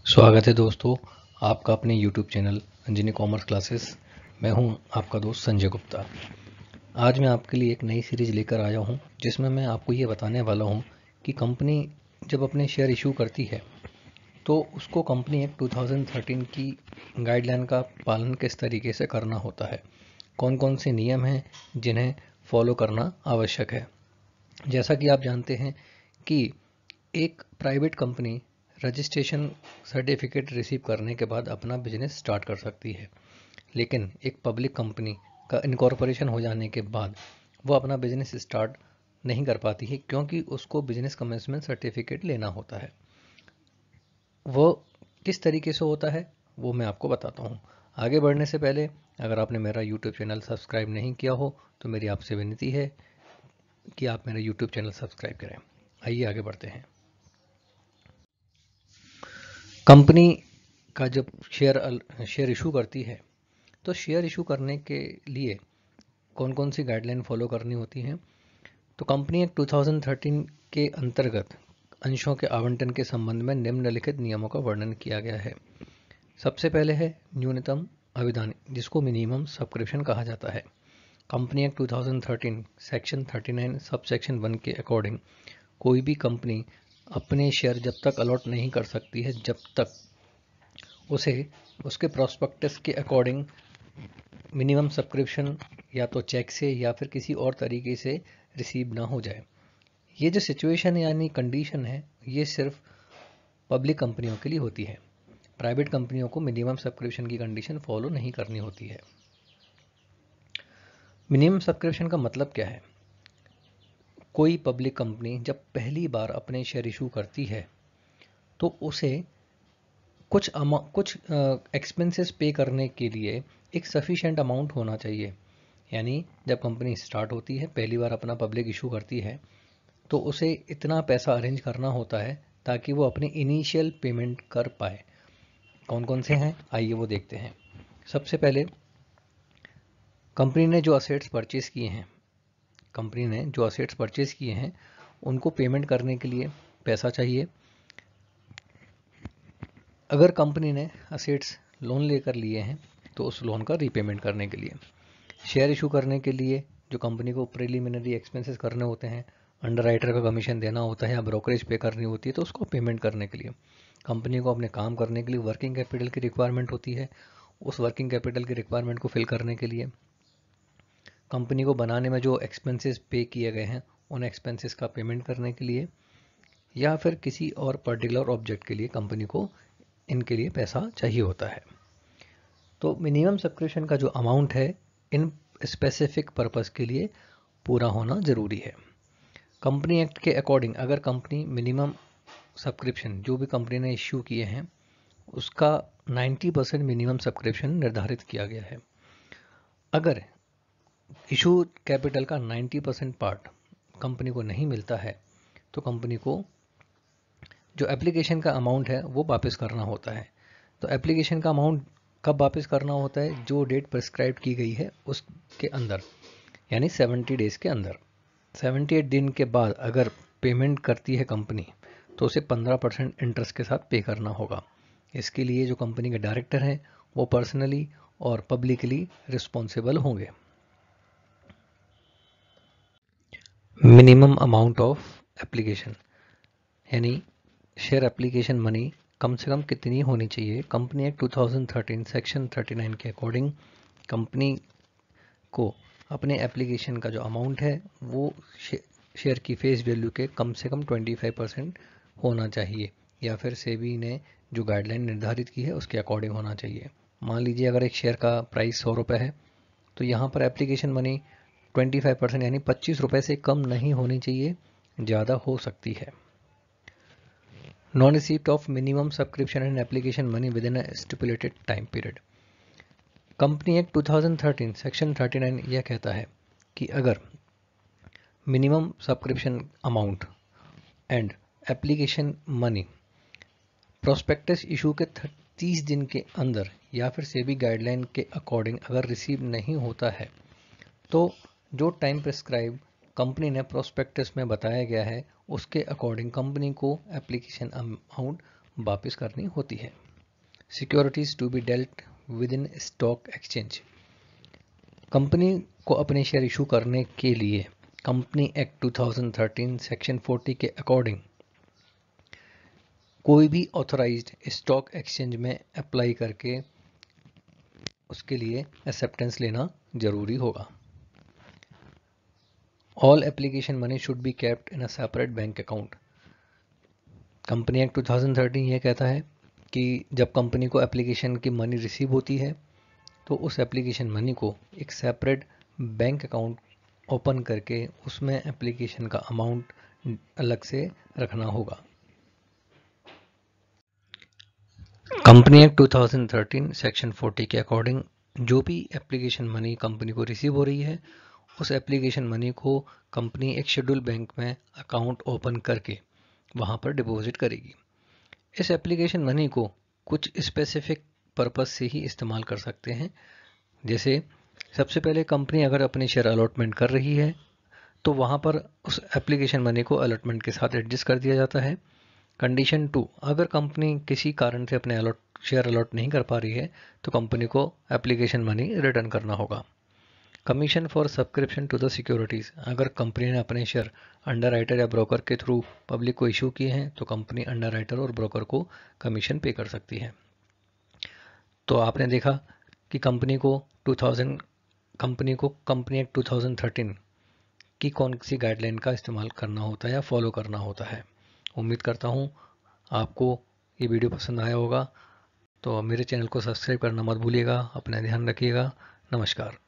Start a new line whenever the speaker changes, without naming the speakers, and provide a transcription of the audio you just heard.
स्वागत है दोस्तों आपका अपने YouTube channel engineering commerce classes. मैं हूं आपका दोस्त संजय गुप्ता। आज मैं आपके लिए एक नई सीरीज लेकर आया हूं जिसमें मैं आपको ये बताने वाला हूं कि कंपनी जब अपने शेयर इशू करती है तो उसको कंपनी एक्ट 2013 की गाइडलाइन का पालन किस तरीके से करना होता है, कौन कौन से नियम हैं जिन्हें फॉलो करना आवश्यक है। जैसा कि आप जानते हैं कि एक private company registration certificate receive करने के बाद अपना बिजनेस स्टार्ट कर सकती है, लेकिन एक पब्लिक कंपनी का इनकॉर्पोरेशन हो जाने के बाद वो अपना बिजनेस स्टार्ट नहीं कर पाती है, क्योंकि उसको बिजनेस कमेंसमेंट सर्टिफिकेट लेना होता है। वो किस तरीके से होता है वो मैं आपको बताता हूँ। आगे बढ़ने से पहले अगर आपने मेरा यूट्यूब चैनल सब्सक्राइब नहीं किया हो तो मेरी आपसे विनती है कि आप मेरा यूट्यूब चैनल सब्सक्राइब करें। आइए आगे बढ़ते हैं। कंपनी का जब शेयर इशू करती है तो शेयर इशू करने के लिए कौन कौन सी गाइडलाइन फॉलो करनी होती हैं। तो कंपनी एक्ट 2013 के अंतर्गत अंशों के आवंटन के संबंध में निम्नलिखित नियमों का वर्णन किया गया है। सबसे पहले है न्यूनतम अविधान, जिसको मिनिमम सब्सक्रिप्शन कहा जाता है। Company act 2013 section 39 sub section 1 के अकॉर्डिंग कोई भी कंपनी अपने शेयर जब तक अलॉट नहीं कर सकती है जब तक उसे उसके प्रोस्पेक्टस के अकॉर्डिंग मिनिमम सब्सक्रिप्शन या तो चेक से या फिर किसी और तरीके से रिसीव ना हो जाए। ये जो सिचुएशन यानी कंडीशन है ये सिर्फ पब्लिक कंपनियों के लिए होती है। प्राइवेट कंपनियों को मिनिमम सब्सक्रिप्शन की कंडीशन फॉलो नहीं करनी होती है। मिनिमम सब्सक्रिप्शन का मतलब क्या है? कोई पब्लिक कंपनी जब पहली बार अपने शेयर इशू करती है तो उसे कुछ एक्सपेंसेस पे करने के लिए एक सफिशिएंट अमाउंट होना चाहिए। यानी जब कंपनी स्टार्ट होती है, पहली बार अपना पब्लिक इशू करती है, तो उसे इतना पैसा अरेंज करना होता है ताकि वो अपनी इनिशियल पेमेंट कर पाए। कौन कौन से हैं आइए वो देखते हैं। सबसे पहले कंपनी ने जो असेट्स परचेज किए हैं उनको पेमेंट करने के लिए पैसा चाहिए। अगर कंपनी ने असेट्स लोन लेकर लिए हैं तो उस लोन का रीपेमेंट करने के लिए, शेयर इशू करने के लिए जो कंपनी को प्रिलिमिनरी एक्सपेंसेस करने होते हैं, अंडरराइटर का कमीशन देना होता है या ब्रोकरेज पे करनी होती है, तो उसको पेमेंट करने के लिए कंपनी को अपने काम करने के लिए वर्किंग कैपिटल की रिक्वायरमेंट होती है। उस वर्किंग कैपिटल की रिक्वायरमेंट को फिल करने के लिए कंपनी को बनाने में जो एक्सपेंसेस पे किए गए हैं उन एक्सपेंसेस का पेमेंट करने के लिए, या फिर किसी और पर्टिकुलर ऑब्जेक्ट के लिए कंपनी को इनके लिए पैसा चाहिए होता है। तो मिनिमम सब्सक्रिप्शन का जो अमाउंट है इन स्पेसिफिक पर्पस के लिए पूरा होना ज़रूरी है। कंपनी एक्ट के अकॉर्डिंग अगर कंपनी मिनिमम सब्सक्रिप्शन जो भी कंपनी ने इश्यू किए हैं उसका 90% मिनिमम सब्सक्रिप्शन निर्धारित किया गया है। अगर इशू कैपिटल का 90% पार्ट कंपनी को नहीं मिलता है तो कंपनी को जो एप्लीकेशन का अमाउंट है वो वापस करना होता है। तो एप्लीकेशन का अमाउंट कब वापस करना होता है? जो डेट प्रिस्क्राइब की गई है उसके अंदर, यानी 70 डेज़ के अंदर। 78 दिन के बाद अगर पेमेंट करती है कंपनी तो उसे 15% इंटरेस्ट के साथ पे करना होगा। इसके लिए जो कंपनी के डायरेक्टर हैं वो पर्सनली और पब्लिकली रिस्पॉन्सिबल होंगे। मिनिमम अमाउंट ऑफ एप्लीकेशन यानी शेयर एप्लीकेशन मनी कम से कम कितनी होनी चाहिए? कंपनी एक्ट 2013 सेक्शन 39 के अकॉर्डिंग कंपनी को अपने एप्लीकेशन का जो अमाउंट है वो शेयर की फेस वैल्यू के कम से कम 25% होना चाहिए, या फिर सेबी ने जो गाइडलाइन निर्धारित की है उसके अकॉर्डिंग होना चाहिए। मान लीजिए अगर एक शेयर का प्राइस 100 रुपये है तो यहाँ पर एप्लीकेशन मनी 25% यानी 25 रुपये से कम नहीं होनी चाहिए, ज़्यादा हो सकती है। Non receipt of minimum subscription and application money with in a stipulated time period. Company act 2013 section 39 यह कहता है कि अगर minimum subscription amount and application money prospectus issue के 30 दिन के अंदर या फिर सेबी गाइडलाइन के अकॉर्डिंग अगर रिसीव नहीं होता है तो जो टाइम प्रिस्क्राइब कंपनी ने प्रोस्पेक्टस में बताया गया है उसके अकॉर्डिंग कंपनी को एप्लीकेशन अमाउंट वापस करनी होती है। Securities to be dealt with in stock exchange. Company को अपने शेयर इशू करने के लिए कंपनी एक्ट 2013 सेक्शन 40 के अकॉर्डिंग कोई भी ऑथराइज्ड स्टॉक एक्सचेंज में अप्लाई करके उसके लिए एक्सेप्टेंस लेना जरूरी होगा। All application money should be kept in a separate bank account. Company act 2013 ये कहता है कि जब कंपनी को एप्लीकेशन की मनी रिसीव होती है तो उस एप्लीकेशन मनी को एक सेपरेट बैंक अकाउंट ओपन करके उसमें एप्लीकेशन का अमाउंट अलग से रखना होगा। कंपनी एक्ट 2013 सेक्शन 40 के अकॉर्डिंग जो भी एप्लीकेशन मनी कंपनी को रिसीव हो रही है उस एप्लीकेशन मनी को कंपनी एक शेड्यूल बैंक में अकाउंट ओपन करके वहाँ पर डिपॉजिट करेगी। इस एप्लीकेशन मनी को कुछ स्पेसिफिक पर्पस से ही इस्तेमाल कर सकते हैं। जैसे सबसे पहले कंपनी अगर अपने शेयर अलॉटमेंट कर रही है तो वहाँ पर उस एप्लीकेशन मनी को अलॉटमेंट के साथ एडजस्ट कर दिया जाता है। कंडीशन 2, अगर कंपनी किसी कारण से अपने शेयर अलॉट नहीं कर पा रही है तो कंपनी को एप्लीकेशन मनी रिटर्न करना होगा। Commission for subscription to the securities. अगर कंपनी ने अपने शेयर अंडर राइटर या ब्रोकर के थ्रू पब्लिक को इशू किए हैं तो कंपनी अंडर राइटर और ब्रोकर को कमीशन पे कर सकती है। तो आपने देखा कि कंपनी एक्ट 2013 की कौन सी गाइडलाइन का इस्तेमाल करना होता है या फॉलो करना होता है। उम्मीद करता हूँ आपको ये वीडियो पसंद आया होगा। तो मेरे चैनल को सब्सक्राइब करना मत भूलिएगा। अपना ध्यान रखिएगा। नमस्कार।